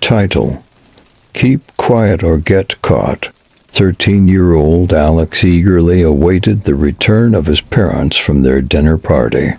Title: Keep Quiet or Get Caught. 13-year-old Alex eagerly awaited the return of his parents from their dinner party.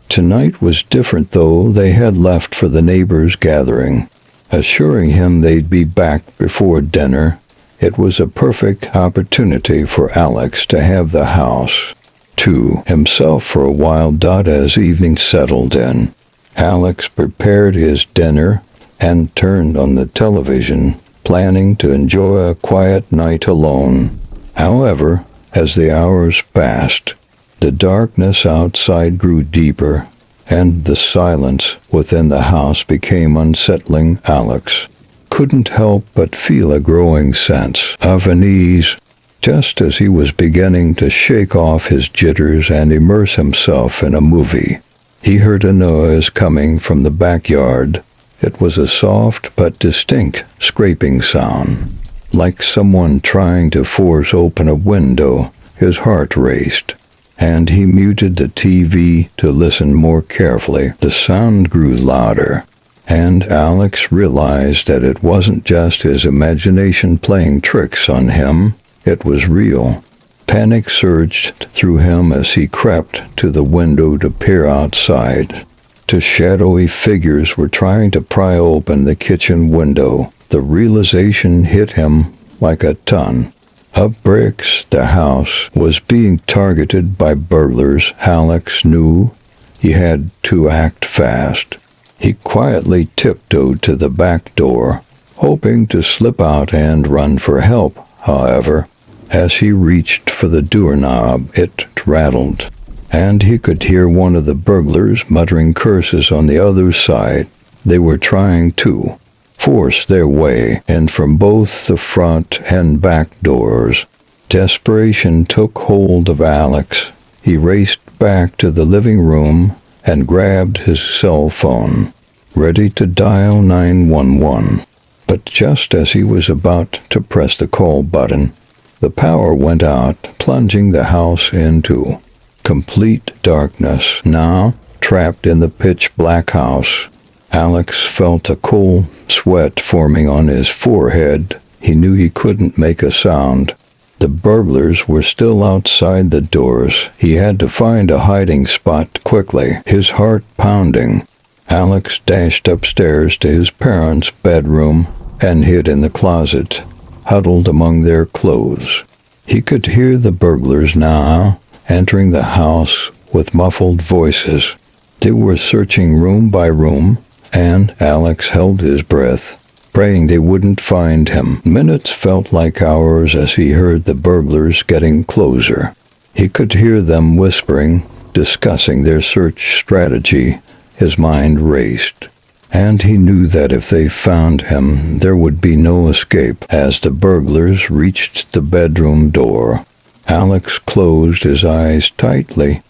Tonight was different, though. They had left for the neighbors' gathering, assuring him they'd be back before dinner. It was a perfect opportunity for Alex to have the house to himself for a while. As evening settled in, Alex prepared his dinner and turned on the television, planning to enjoy a quiet night alone. However, as the hours passed, the darkness outside grew deeper, and the silence within the house became unsettling. Alex couldn't help but feel a growing sense of unease. Just as he was beginning to shake off his jitters and immerse himself in a movie, he heard a noise coming from the backyard. It was a soft but distinct scraping sound, like someone trying to force open a window. His heart raced, and he muted the TV to listen more carefully. The sound grew louder, and Alex realized that it wasn't just his imagination playing tricks on him. It was real. Panic surged through him as he crept to the window to peer outside. Two shadowy figures were trying to pry open the kitchen window. The realization hit him like a ton of bricks. The house was being targeted by burglars. Alex knew he had to act fast. He quietly tiptoed to the back door, hoping to slip out and run for help. However, as he reached for the doorknob, it rattled, and he could hear one of the burglars muttering curses on the other side. They were trying to force their way in from both the front and back doors. Desperation took hold of Alex. He raced back to the living room and grabbed his cell phone, ready to dial 911. But just as he was about to press the call button, the power went out, plunging the house into complete darkness. Now, trapped in the pitch-black house, Alex felt a cold sweat forming on his forehead. He knew he couldn't make a sound. The burglars were still outside the doors. He had to find a hiding spot quickly, his heart pounding. Alex dashed upstairs to his parents' bedroom and hid in the closet, huddled among their clothes. He could hear the burglars now, entering the house with muffled voices. They were searching room by room, and Alex held his breath, praying they wouldn't find him. Minutes felt like hours as he heard the burglars getting closer. He could hear them whispering, discussing their search strategy. His mind raced, and he knew that if they found him, there would be no escape. As the burglars reached the bedroom door, Alex closed his eyes tightly,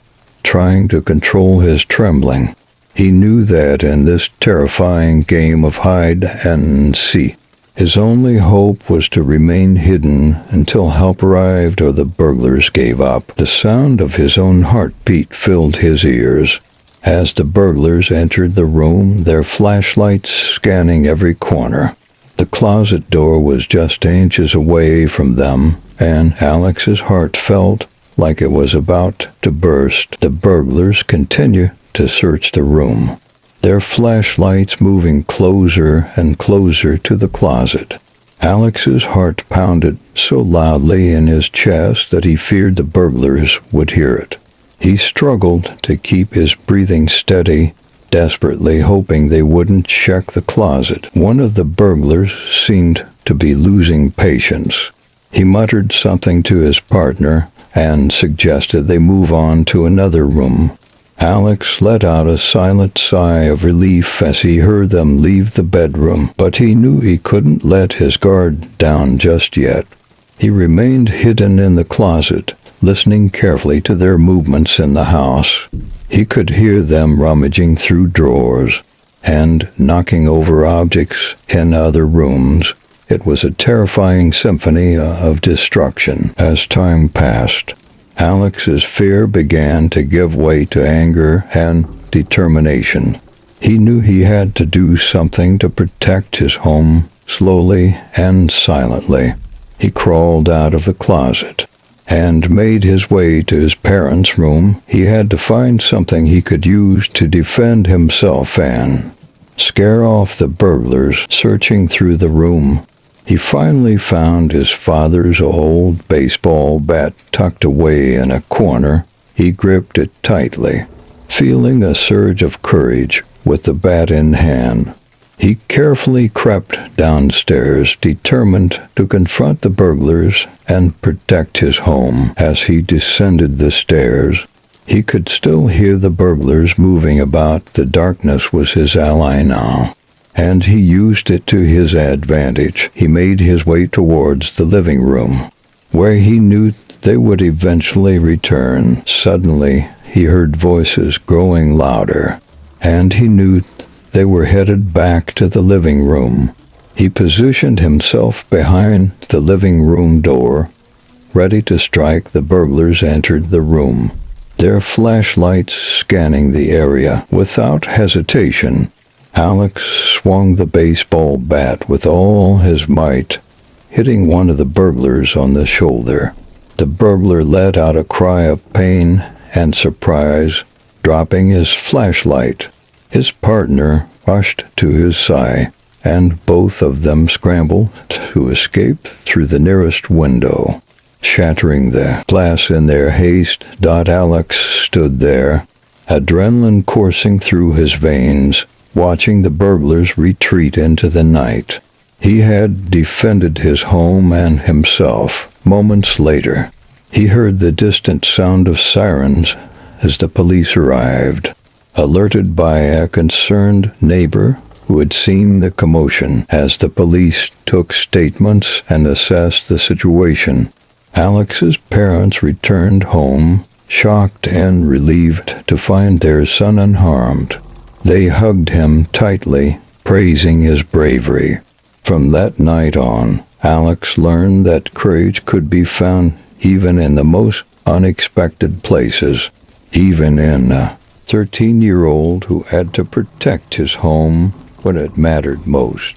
trying to control his trembling. He knew that in this terrifying game of hide and seek, his only hope was to remain hidden until help arrived or the burglars gave up. The sound of his own heartbeat filled his ears as the burglars entered the room, their flashlights scanning every corner. The closet door was just inches away from them, and Alex's heart felt like it was about to burst. The burglars continued to search the room, their flashlights moving closer and closer to the closet. Alex's heart pounded so loudly in his chest that he feared the burglars would hear it. He struggled to keep his breathing steady, desperately hoping they wouldn't check the closet. One of the burglars seemed to be losing patience. He muttered something to his partner and suggested they move on to another room. Alex let out a silent sigh of relief as he heard them leave the bedroom, but he knew he couldn't let his guard down just yet. He remained hidden in the closet, listening carefully to their movements in the house. He could hear them rummaging through drawers and knocking over objects in other rooms. It was a terrifying symphony of destruction. As time passed, Alex's fear began to give way to anger and determination. He knew he had to do something to protect his home Slowly and silently, he crawled out of the closet and made his way to his parents' room. He had to find something he could use to defend himself and scare off the burglars searching through the room. He finally found his father's old baseball bat tucked away in a corner. He gripped it tightly, feeling a surge of courage with the bat in hand. He carefully crept downstairs, determined to confront the burglars and protect his home. As he descended the stairs, he could still hear the burglars moving about. The darkness was his ally now, and he used it to his advantage. He made his way towards the living room, where he knew they would eventually return. Suddenly, he heard voices growing louder, and he knew they were headed back to the living room. He positioned himself behind the living room door, ready to strike. The burglars entered the room, their flashlights scanning the area. Without hesitation, Alex swung the baseball bat with all his might, hitting one of the burglars on the shoulder. The burglar let out a cry of pain and surprise, dropping his flashlight. His partner rushed to his side, and both of them scrambled to escape through the nearest window, shattering the glass in their haste. Alex stood there, adrenaline coursing through his veins, watching the burglars retreat into the night. He had defended his home and himself. Moments later, he heard the distant sound of sirens as the police arrived. Alerted by a concerned neighbor who had seen the commotion. As the police took statements and assessed the situation, Alex's parents returned home, shocked and relieved to find their son unharmed. They hugged him tightly, praising his bravery. From that night on, Alex learned that courage could be found even in the most unexpected places, even in a 13-year-old who had to protect his home when it mattered most.